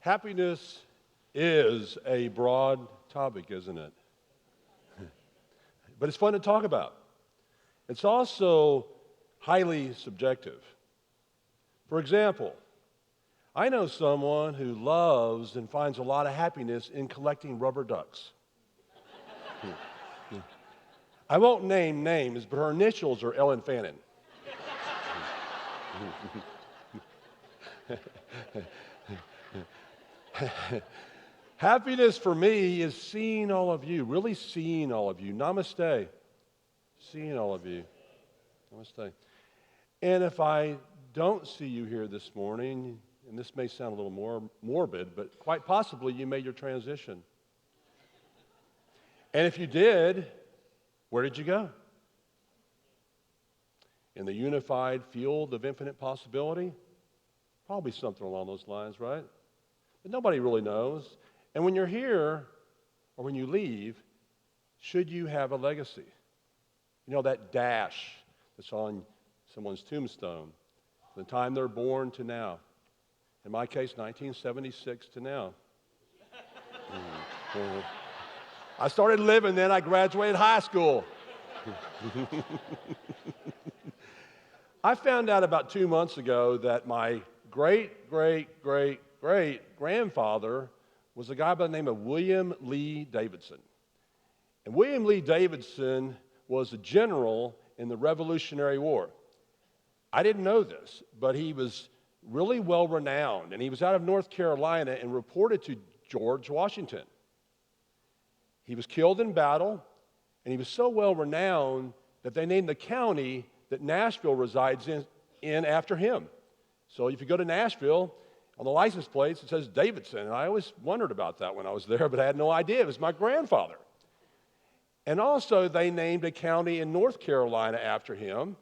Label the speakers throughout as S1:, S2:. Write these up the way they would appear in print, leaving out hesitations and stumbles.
S1: Happiness is a broad topic, isn't it? But it's fun to talk about. It's also highly subjective. For example, I know someone who loves and finds a lot of happiness in collecting rubber ducks. I won't name names, but her initials are Ellen Fannin. Happiness for me is seeing all of you, really seeing all of you. Namaste. Seeing all of you. Namaste. And if I don't see you here this morning, and this may sound a little more morbid, but quite possibly you made your transition. And if you did, where did you go? In the unified field of infinite possibility? Probably something along those lines, right? But nobody really knows. And when you're here, or when you leave, should you have a legacy? You know, that dash that's on someone's tombstone, from the time they're born to now. In my case, 1976 to now. I started living then, I graduated high school. I found out about 2 months ago that my great-great-great-great-grandfather was a guy by the name of William Lee Davidson. And William Lee Davidson was a general in the Revolutionary War. I didn't know this, but he was really well renowned, and he was out of North Carolina and reported to George Washington. He was killed in battle, and he was so well renowned that they named the county that Nashville resides in after him. So if you go to Nashville, on the license plates it says Davidson, and I always wondered about that when I was there, but I had no idea. It was my grandfather. And also they named a county in North Carolina after him,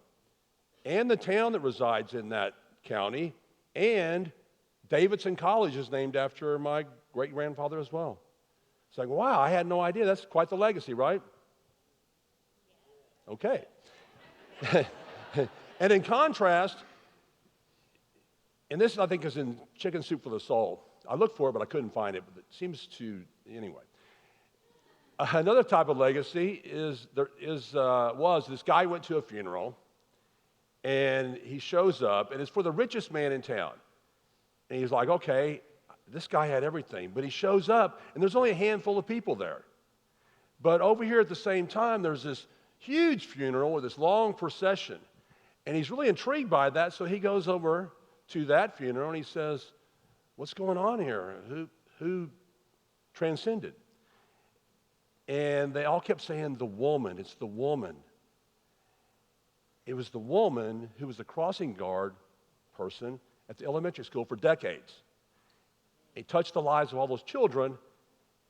S1: and the town that resides in that county, and Davidson College is named after my great-grandfather as well. It's like, wow, I had no idea. That's quite the legacy, right? Okay. And in contrast, and this I think is in Chicken Soup for the Soul. I looked for it, but I couldn't find it, but it seems to, anyway. Another type of legacy was this guy went to a funeral, and he shows up, and it's for the richest man in town. And he's like, okay, this guy had everything, but he shows up, and there's only a handful of people there. But over here at the same time, there's this huge funeral with this long procession, and he's really intrigued by that, so he goes over to that funeral, and he says, what's going on here? Who transcended? And they all kept saying, the woman, it's the woman. It was the woman who was the crossing guard person at the elementary school for decades. It touched the lives of all those children,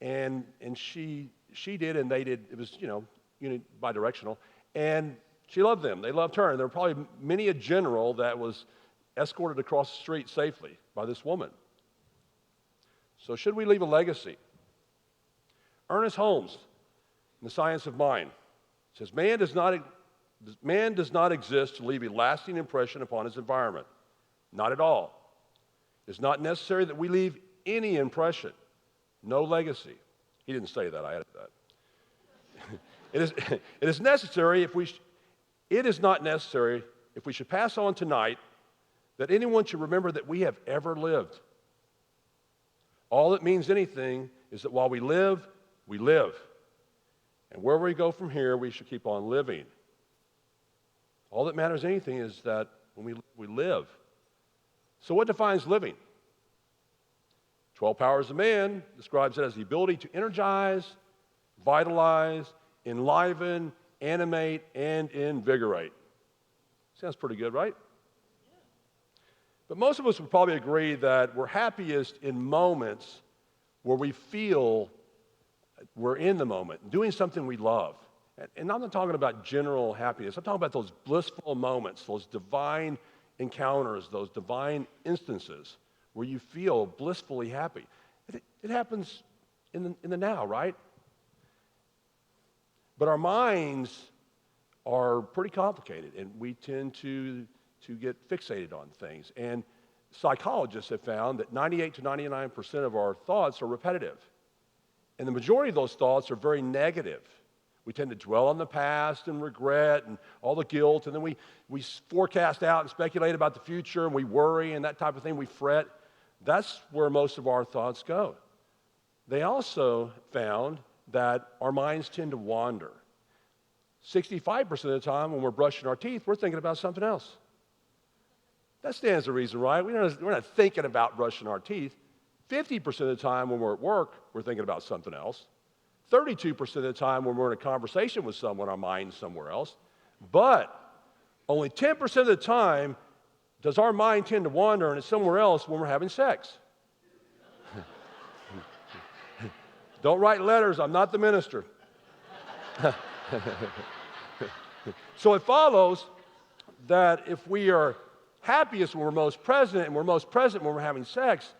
S1: and she did, and they did. It was, bidirectional. And she loved them. They loved her. And there were probably many a general that was escorted across the street safely by this woman. So should we leave a legacy? Ernest Holmes, in The Science of Mind, says, man does not exist to leave a lasting impression upon his environment. Not at all. It's not necessary that we leave any impression. No legacy. He didn't say that. I added that. It is necessary it is not necessary if we should pass on tonight that anyone should remember that we have ever lived. All that means anything is that while we live, we live. And wherever we go from here, we should keep on living. All that matters anything is that when we live. So what defines living? 12 Powers of Man describes it as the ability to energize, vitalize, enliven, animate, and invigorate. Sounds pretty good, right? But most of us would probably agree that we're happiest in moments where we feel we're in the moment, doing something we love. And I'm not talking about general happiness. I'm talking about those blissful moments, those divine encounters, those divine instances where you feel blissfully happy. It happens in the now, right? But our minds are pretty complicated, and we tend to get fixated on things. And psychologists have found that 98 to 99% of our thoughts are repetitive. And the majority of those thoughts are very negative. We tend to dwell on the past and regret and all the guilt, and then we forecast out and speculate about the future, and we worry and that type of thing. We fret. That's where most of our thoughts go. They also found that our minds tend to wander. 65% of the time when we're brushing our teeth, we're thinking about something else. That stands to reason, right? We're not thinking about brushing our teeth. 50% of the time when we're at work, we're thinking about something else. 32% of the time when we're in a conversation with someone, our mind's somewhere else. But only 10% of the time does our mind tend to wander and it's somewhere else when we're having sex. Don't write letters, I'm not the minister. So it follows that if we are happiest when we're most present, and we're most present when we're having sex,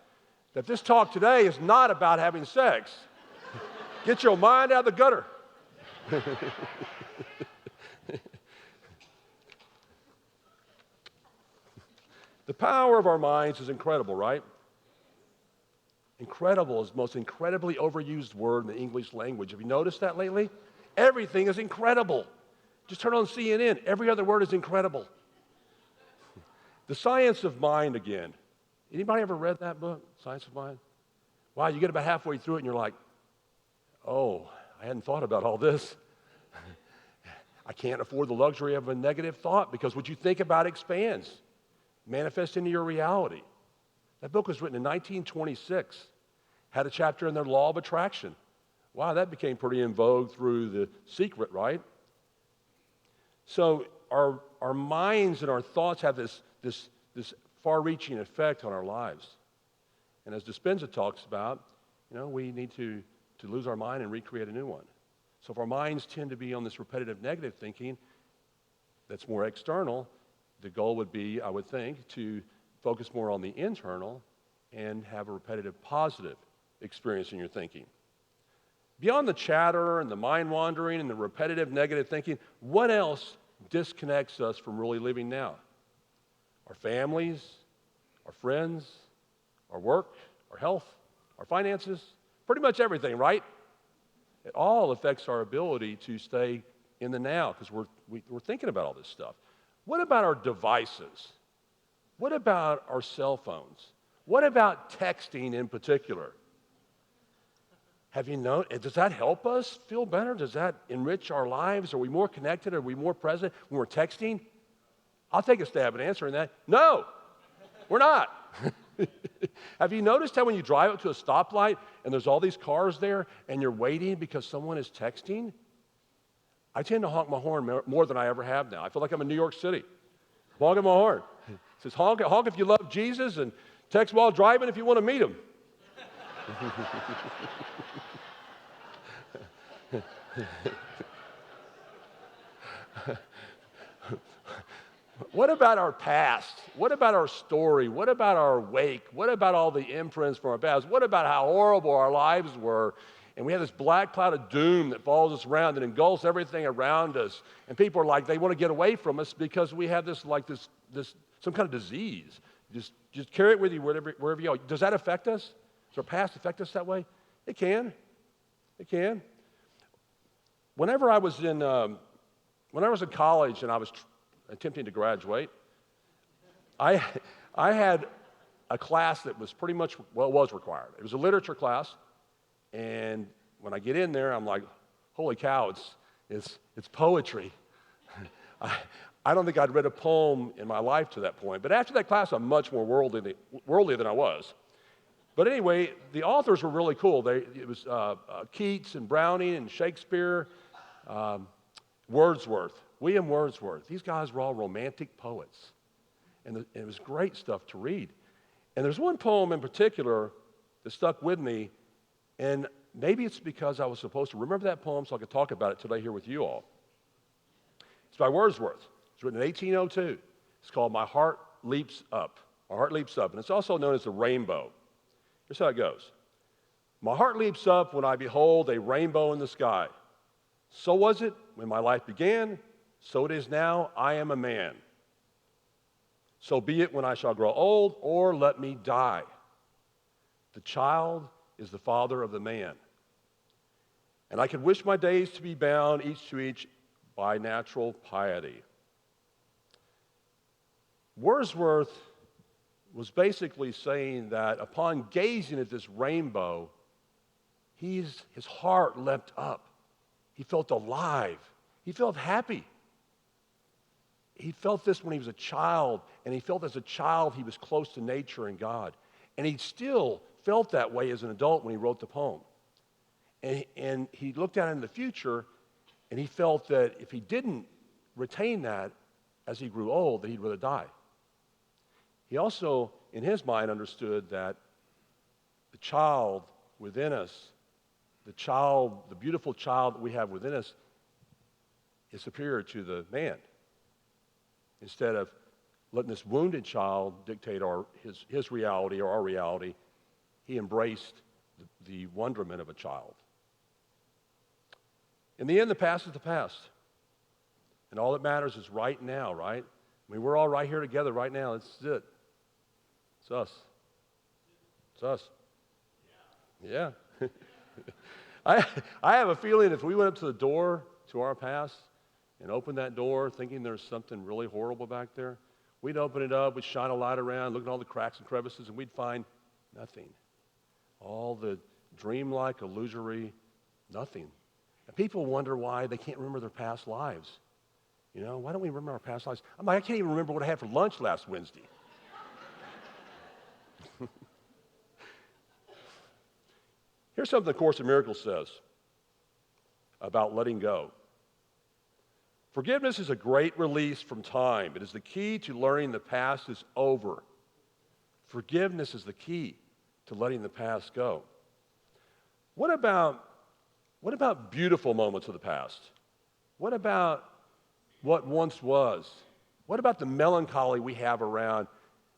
S1: that this talk today is not about having sex. Get your mind out of the gutter. The power of our minds is incredible, right? Incredible is the most incredibly overused word in the English language. Have you noticed that lately? Everything is incredible. Just turn on CNN. Every other word is incredible. The Science of Mind again. Anybody ever read that book, Science of Mind? Wow, you get about halfway through it and you're like, oh, I hadn't thought about all this. I can't afford the luxury of a negative thought because what you think about expands, manifests into your reality. That book was written in 1926, had a chapter in their Law of Attraction. Wow, that became pretty in vogue through The Secret, right? So our minds and our thoughts have this far-reaching effect on our lives. And as Dispenza talks about, we need to lose our mind and recreate a new one. So if our minds tend to be on this repetitive negative thinking that's more external, the goal would be, I would think, to focus more on the internal and have a repetitive positive experience in your thinking. Beyond the chatter and the mind wandering and the repetitive negative thinking, what else disconnects us from really living now? Our families, our friends, our work, our health, our finances, pretty much everything, right? It all affects our ability to stay in the now because we're thinking about all this stuff. What about our devices? What about our cell phones? What about texting in particular? Have you known, does that help us feel better? Does that enrich our lives? Are we more connected? Are we more present when we're texting? I'll take a stab at answering that. No, we're not. Have you noticed how when you drive up to a stoplight and there's all these cars there and you're waiting because someone is texting? I tend to honk my horn more than I ever have now. I feel like I'm in New York City. Honking my horn. It says honk if you love Jesus and text while driving if you want to meet him. What about our past? What about our story? What about our wake? What about all the imprints from our past? What about how horrible our lives were? And we have this black cloud of doom that follows us around and engulfs everything around us. And people are like, they want to get away from us because we have this some kind of disease. Just carry it with you wherever you go. Does that affect us? Does our past affect us that way? It can. It can. Whenever I was in college and I was attempting to graduate, I had a class that was pretty much, well, it was required. It was a literature class, and when I get in there, I'm like, holy cow, it's poetry. I don't think I'd read a poem in my life to that point, but after that class, I'm much more worldly than I was. But anyway, the authors were really cool. It was Keats and Browning and Shakespeare, Wordsworth. William Wordsworth. These guys were all romantic poets. And it was great stuff to read. And there's one poem in particular that stuck with me, and maybe it's because I was supposed to remember that poem so I could talk about it today here with you all. It's by Wordsworth. It's written in 1802. It's called My Heart Leaps Up. My Heart Leaps Up. And it's also known as the rainbow. Here's how it goes. My heart leaps up when I behold a rainbow in the sky. So was it when my life began. So it is now, I am a man. So be it when I shall grow old, or let me die. The child is the father of the man. And I could wish my days to be bound each to each by natural piety. Wordsworth was basically saying that upon gazing at this rainbow, his heart leapt up. He felt alive. He felt happy. He felt this when he was a child, and he felt as a child he was close to nature and God. And he still felt that way as an adult when he wrote the poem. And he looked out in the future, and he felt that if he didn't retain that as he grew old, that he'd rather die. He also, in his mind, understood that the child within us, the beautiful child that we have within us, is superior to the man. Instead of letting this wounded child dictate his reality or our reality, he embraced the wonderment of a child. In the end, the past is the past. And all that matters is right now, right? I mean, we're all right here together right now. This is it. It's us. It's us. Yeah. I have a feeling if we went up to the door to our past and opened that door thinking there's something really horrible back there, we'd open it up, we'd shine a light around, look at all the cracks and crevices, and we'd find nothing. All the dreamlike, illusory, nothing. And people wonder why they can't remember their past lives. You know, why don't we remember our past lives? I'm like, I can't even remember what I had for lunch last Wednesday. Here's something the Course in Miracles says about letting go. Forgiveness is a great release from time. It is the key to learning the past is over. Forgiveness is the key to letting the past go. What about beautiful moments of the past? What about what once was? What about the melancholy we have around,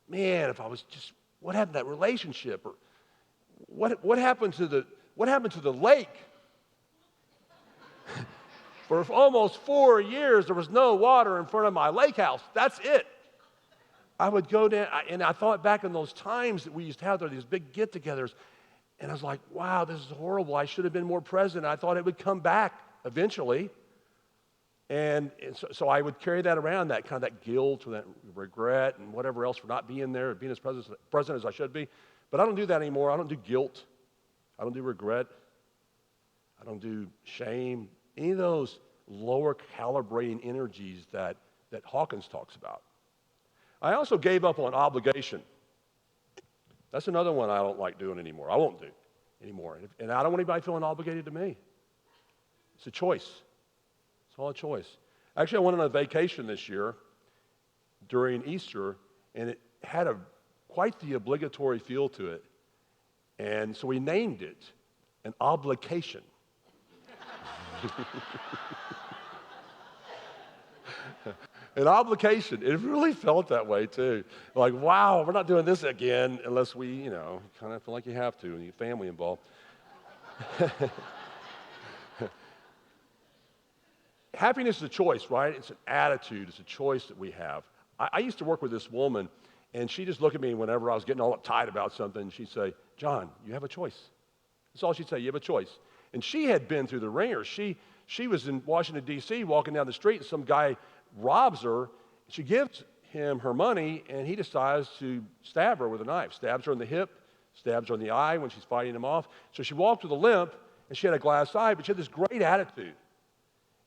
S1: man, if I was just, what happened to that relationship? Or what happened to the lake? For almost 4 years, there was no water in front of my lake house. That's it. I would go down, and I thought back in those times that we used to have there, these big get-togethers, and I was like, wow, this is horrible. I should have been more present. I thought it would come back eventually. And so I would carry that around, that kind of that guilt or that regret and whatever else for not being there, being as present as I should be. But I don't do that anymore. I don't do guilt. I don't do regret. I don't do shame. Any of those lower calibrating energies that Hawkins talks about. I also gave up on obligation. That's another one I don't like doing anymore. I won't do anymore. And I don't want anybody feeling obligated to me. It's a choice. It's all a choice. Actually, I went on a vacation this year during Easter, and it had quite the obligatory feel to it. And so we named it an obligation. An obligation. It really felt that way too. Like, wow, we're not doing this again unless we, kind of feel like you have to and your family involved. Happiness is a choice, right? It's an attitude. It's a choice that we have. I used to work with this woman, and she'd just look at me whenever I was getting all uptight about something, and she'd say, John, you have a choice. That's all she'd say, you have a choice. And she had been through the ringer. She was in Washington, D.C., walking down the street, and some guy robs her. She gives him her money, and he decides to stab her with a knife. Stabs her in the hip, stabs her in the eye when she's fighting him off. So she walked with a limp, and she had a glass eye, but she had this great attitude.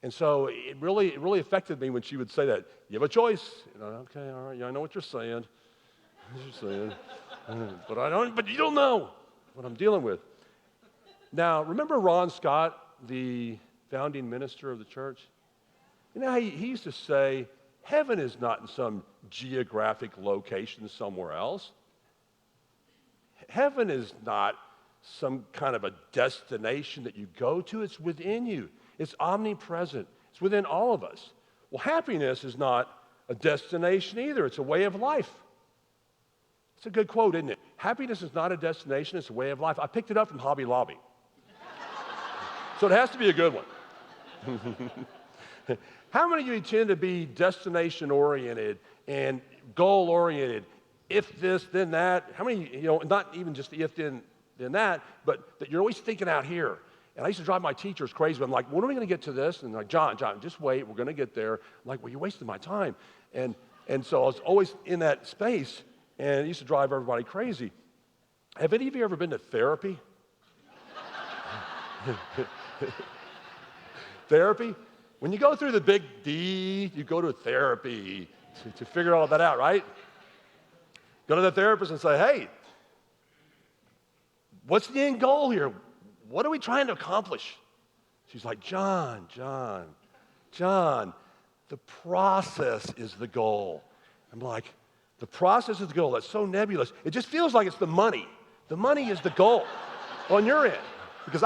S1: And so it really affected me when she would say that. You have a choice. Okay, all right, yeah, I know what you're saying. But you don't know what I'm dealing with. Now, remember Ron Scott, the founding minister of the church? You know, he used to say, heaven is not in some geographic location somewhere else. Heaven is not some kind of a destination that you go to. It's within you. It's omnipresent. It's within all of us. Well, happiness is not a destination either. It's a way of life. It's a good quote, isn't it? Happiness is not a destination. It's a way of life. I picked it up from Hobby Lobby. So it has to be a good one. How many of you tend to be destination-oriented and goal-oriented? If this, then that. How many, not even just the if, then that, but that you're always thinking out here. And I used to drive my teachers crazy. I'm like, when are we going to get to this? And they're like, John, just wait. We're going to get there. I'm like, well, you're wasting my time. And so I was always in that space, and it used to drive everybody crazy. Have any of you ever been to therapy? Therapy? When you go through the big D, you go to therapy to figure all that out, right? Go to the therapist and say, hey, what's the end goal here? What are we trying to accomplish? She's like, John, the process is the goal. I'm like, the process is the goal. That's so nebulous. It just feels like it's the money. The money is the goal on your end. Because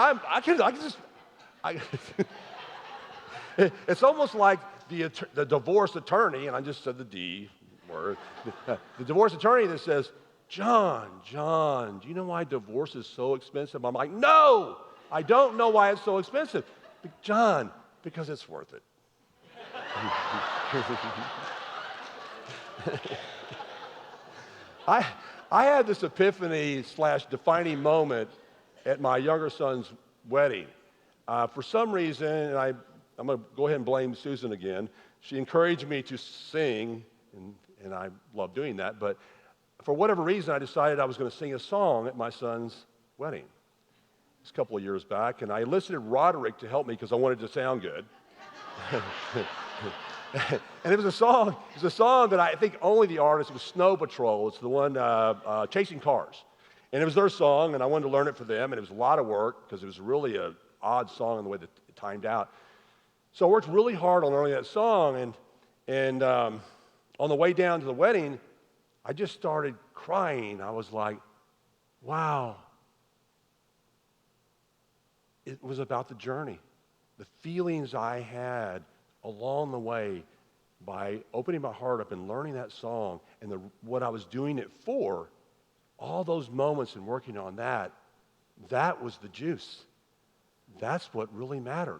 S1: it's almost like the divorce attorney, and I just said the D word, the divorce attorney that says, John, do you know why divorce is so expensive? I'm like, no, I don't know why it's so expensive. But John, because it's worth it. I had this epiphany / defining moment at my younger son's wedding. For some reason, and I'm going to go ahead and blame Susan again, she encouraged me to sing, and I love doing that, but for whatever reason, I decided I was going to sing a song at my son's wedding. It's a couple of years back, and I enlisted Roderick to help me because I wanted to sound good. And it was a song that I think only the artist, it was Snow Patrol. It's the one, Chasing Cars. And it was their song, and I wanted to learn it for them, and it was a lot of work because it was really an odd song in the way that it timed out. So I worked really hard on learning that song, and on the way down to the wedding, I just started crying. I was like, wow. It was about the journey, the feelings I had along the way by opening my heart up and learning that song and what I was doing it for, all those moments and working on that was the juice. That's what really mattered.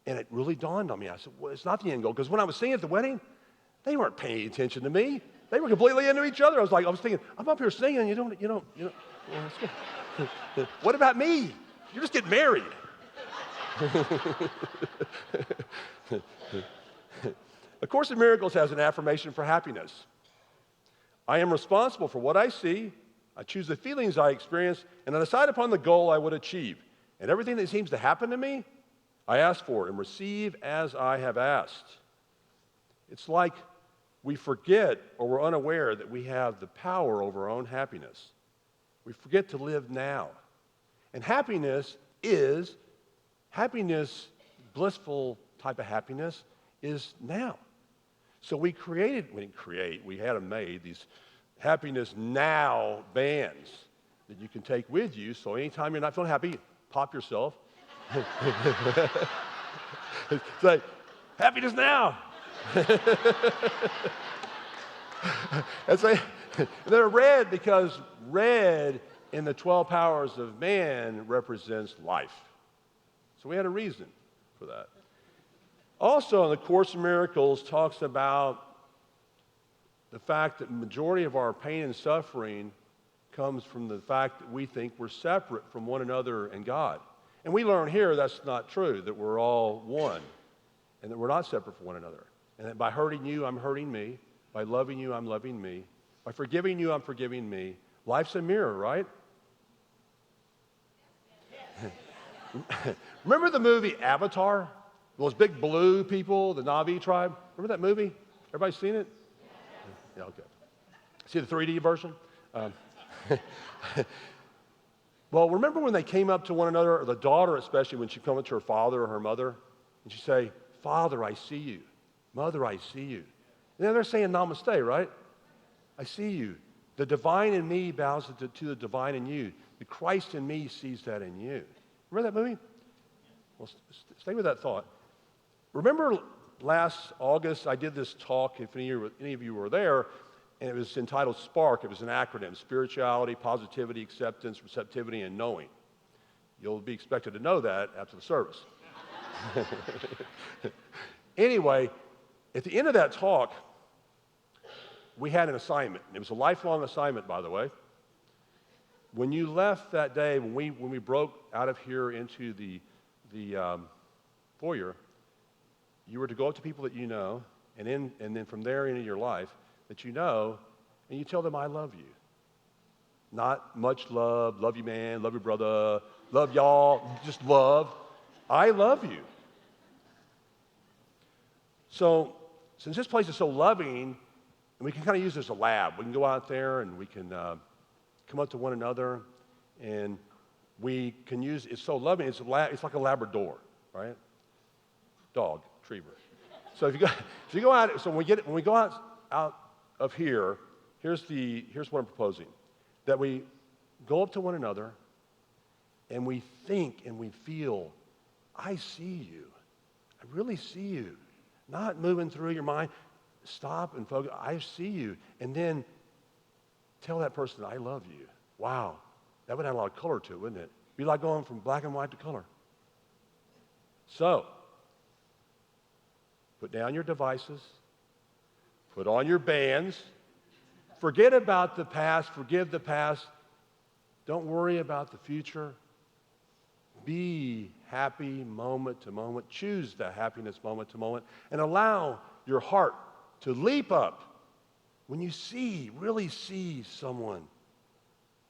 S1: And it really dawned on me. I said, well, it's not the end goal. Because when I was singing at the wedding, they weren't paying attention to me. They were completely into each other. I was thinking, I'm up here singing, you don't. What about me? You're just getting married. A Course in Miracles has an affirmation for happiness. I am responsible for what I see. I choose the feelings I experience, and I decide upon the goal I would achieve. And everything that seems to happen to me, I ask for and receive as I have asked. It's like we forget or we're unaware that we have the power over our own happiness. We forget to live now. And happiness, blissful type of happiness, is now. So we had them made, these happiness now bands that you can take with you. So anytime you're not feeling happy, pop yourself. It's like, happiness now. They're red because red in the 12 powers of man represents life. So we had a reason for that. Also, the Course in Miracles talks about the fact that the majority of our pain and suffering comes from the fact that we think we're separate from one another and God. And we learn here that's not true, that we're all one, and that we're not separate from one another. And that by hurting you, I'm hurting me. By loving you, I'm loving me. By forgiving you, I'm forgiving me. Life's a mirror, right? Remember the movie Avatar? Those big blue people, the Na'vi tribe? Remember that movie? Everybody seen it? Yeah, okay. See the 3D version? Well, remember when they came up to one another, or the daughter especially, when she came up to her father or her mother, and she'd say, Father, I see you. Mother, I see you. And then they're saying namaste, right? I see you. The divine in me bows to the divine in you. The Christ in me sees that in you. Remember that movie? Well, stay with that thought. Remember last August, I did this talk, if any of you were there, and it was entitled SPARK. It was an acronym: spirituality, positivity, acceptance, receptivity, and knowing. You'll be expected to know that after the service. Anyway, at the end of that talk, we had an assignment. It was a lifelong assignment, by the way. When you left that day, when we broke out of here into the foyer, you were to go up to people that you know, and then from there into your life that you know, and you tell them, I love you. Not much love you man, love your brother, love y'all, just love. I love you. So, since this place is so loving, and we can kind of use it as a lab, we can go out there and we can come up to one another, and we can use, it's so loving, it's like a Labrador, right? Dog, retriever. So if you go out, so when we go out of here, here's what I'm proposing. That we go up to one another and we think and we feel, I see you. I really see you. Not moving through your mind. Stop and focus. I see you. And then tell that person, I love you. Wow. That would add a lot of color to it, wouldn't it? Be like going from black and white to color. So, put down your devices. Put on your bands. Forget about the past. Forgive the past. Don't worry about the future. Be happy moment to moment. Choose the happiness moment to moment. And allow your heart to leap up when you really see someone.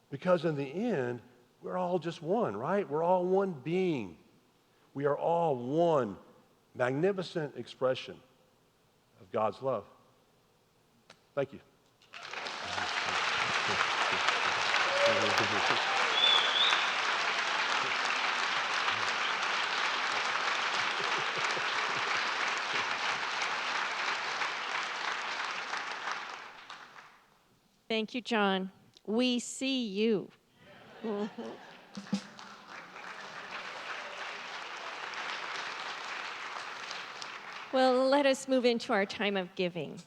S1: Because in the end, we're all just one, right? We're all one being. We are all one magnificent expression of God's love. Thank you.
S2: Thank you, John. We see you. Well, let us move into our time of giving.